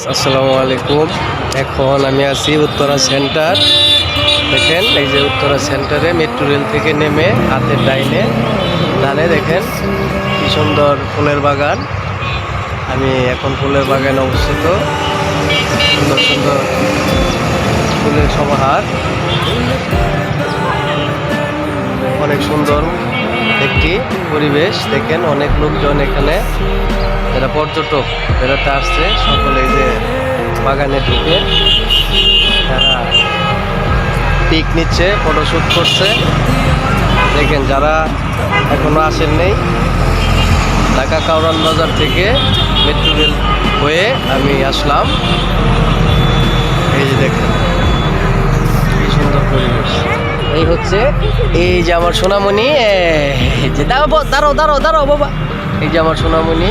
আসসালামু আলাইকুম। এখন আমি আছি উত্তরা সেন্টার। দেখেন এই যে উত্তরা সেন্টারে মেট্রো রেল থেকে নেমে হাতের ডানে দেখেন কি সুন্দর ফুলের বাগান। আমি এখন ফুলের বাগানে অবস্থিত। সুন্দর সুন্দর ফুলের সমাহার, অনেক সুন্দর একটি পরিবেশ। দেখেন অনেক লোকজন এখানে, যারা পর্যটক বেড়াতে আসছে, সকলে যে বাগানে ঢুকে তারা পিক নিচ্ছে, ফটোশ্যুট করছে। দেখেন যারা এখনো আসেন নেই, ঢাকা কাউরান বাজার থেকে মেট্রো রেল হয়ে আমি আসলাম। এই যে দেখেন কি সুন্দর পরিবেশ। এই হচ্ছে এই যে আমার সোনামণি, এই যে দাঁড়াও দাঁড়াও দাঁড়াও দাঁড়াও বাবা, এই যে আমার সোনামণি।